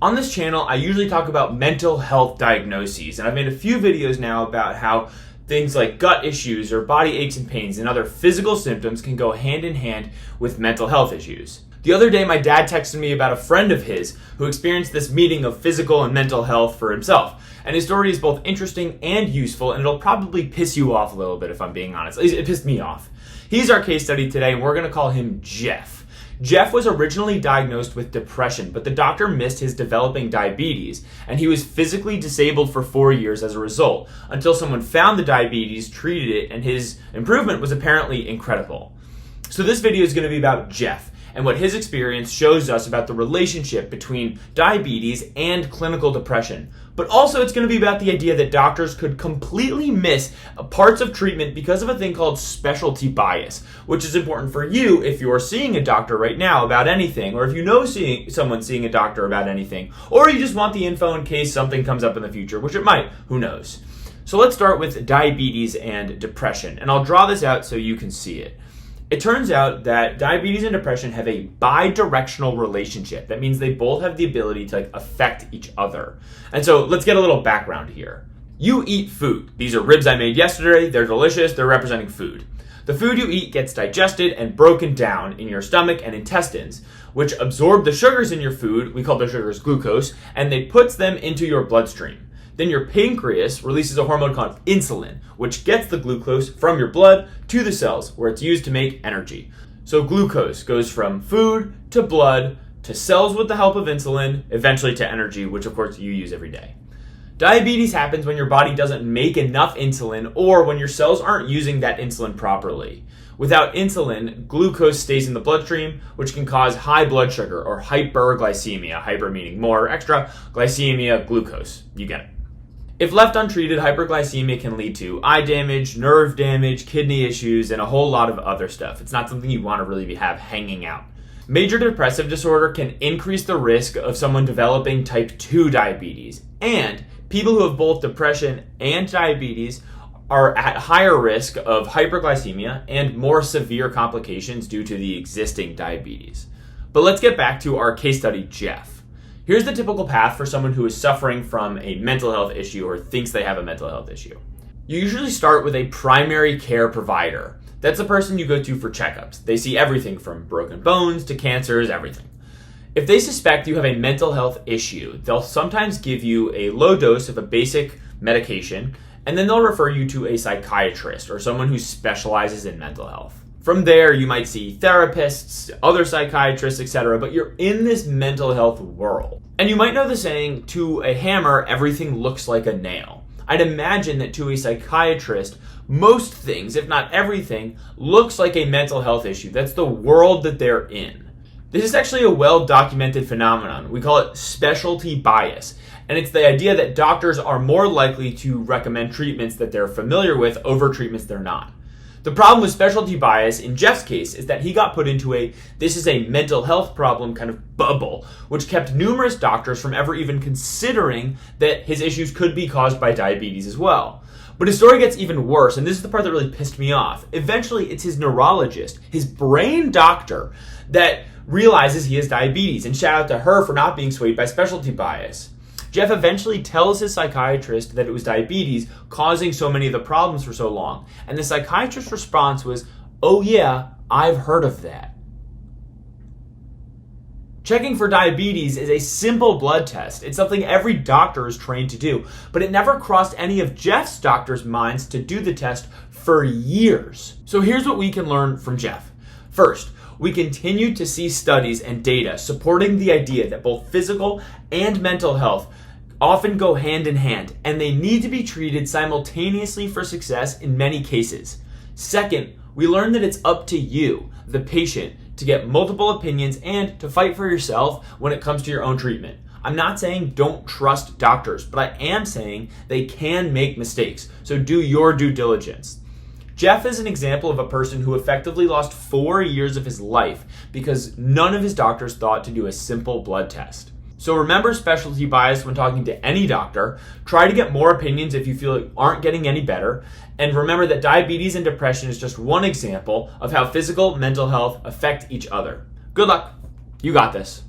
On this channel, I usually talk about mental health diagnoses, and I've made a few videos now about how things like gut issues or body aches and pains and other physical symptoms can go hand in hand with mental health issues. The other day, my dad texted me about a friend of his who experienced this meeting of physical and mental health for himself. And his story is both interesting and useful, and it'll probably piss you off a little bit if I'm being honest. At least it pissed me off. He's our case study today, and we're going to call him Jeff. Jeff was originally diagnosed with depression, but the doctor missed his developing diabetes, and he was physically disabled for 4 years as a result, until someone found the diabetes, treated it, and his improvement was apparently incredible. So this video is going to be about Jeff, and what his experience shows us about the relationship between diabetes and clinical depression. But also it's going to be about the idea that doctors could completely miss parts of treatment because of a thing called specialty bias, which is important for you if you're seeing a doctor right now about anything, or if you know someone seeing a doctor about anything, or you just want the info in case something comes up in the future, which it might, who knows. So let's start with diabetes and depression, and I'll draw this out so you can see it. It turns out that diabetes and depression have a bidirectional relationship. That means they both have the ability to affect each other. And so let's get a little background here. You eat food. These are ribs I made yesterday. They're delicious. They're representing food. The food you eat gets digested and broken down in your stomach and intestines, which absorb the sugars in your food. We call the sugars glucose, and they puts them into your bloodstream. Then your pancreas releases a hormone called insulin, which gets the glucose from your blood to the cells, where it's used to make energy. So glucose goes from food to blood to cells with the help of insulin, eventually to energy, which of course you use every day. Diabetes happens when your body doesn't make enough insulin or when your cells aren't using that insulin properly. Without insulin, glucose stays in the bloodstream, which can cause high blood sugar or hyperglycemia. Hyper meaning more, extra, glycemia, glucose. You get it. If left untreated, hyperglycemia can lead to eye damage, nerve damage, kidney issues, and a whole lot of other stuff. It's not something you want to really have hanging out. Major depressive disorder can increase the risk of someone developing type 2 diabetes. And people who have both depression and diabetes are at higher risk of hyperglycemia and more severe complications due to the existing diabetes. But let's get back to our case study, Jeff. Here's the typical path for someone who is suffering from a mental health issue or thinks they have a mental health issue. You usually start with a primary care provider. That's the person you go to for checkups. They see everything from broken bones to cancers, everything. If they suspect you have a mental health issue, they'll sometimes give you a low dose of a basic medication, and then they'll refer you to a psychiatrist or someone who specializes in mental health. From there, you might see therapists, other psychiatrists, etc., but you're in this mental health world. And you might know the saying, to a hammer, everything looks like a nail. I'd imagine that to a psychiatrist, most things, if not everything, looks like a mental health issue. That's the world that they're in. This is actually a well-documented phenomenon. We call it specialty bias. And it's the idea that doctors are more likely to recommend treatments that they're familiar with over treatments they're not. The problem with specialty bias in Jeff's case is that he got put into this is a mental health problem kind of bubble, which kept numerous doctors from ever even considering that his issues could be caused by diabetes as well. But his story gets even worse, and this is the part that really pissed me off. Eventually, it's his neurologist, his brain doctor, that realizes he has diabetes, and shout out to her for not being swayed by specialty bias. Jeff eventually tells his psychiatrist that it was diabetes causing so many of the problems for so long. And the psychiatrist's response was, "Oh yeah, I've heard of that." Checking for diabetes is a simple blood test. It's something every doctor is trained to do, but it never crossed any of Jeff's doctors' minds to do the test for years. So here's what we can learn from Jeff. First, we continue to see studies and data supporting the idea that both physical and mental health often go hand in hand, and they need to be treated simultaneously for success in many cases. Second, we learn that it's up to you, the patient, to get multiple opinions and to fight for yourself when it comes to your own treatment. I'm not saying don't trust doctors, but I am saying they can make mistakes, so do your due diligence. Jeff is an example of a person who effectively lost 4 years of his life because none of his doctors thought to do a simple blood test. So remember specialty bias when talking to any doctor. Try to get more opinions if you feel you aren't getting any better. And remember that diabetes and depression is just one example of how physical and mental health affect each other. Good luck. You got this.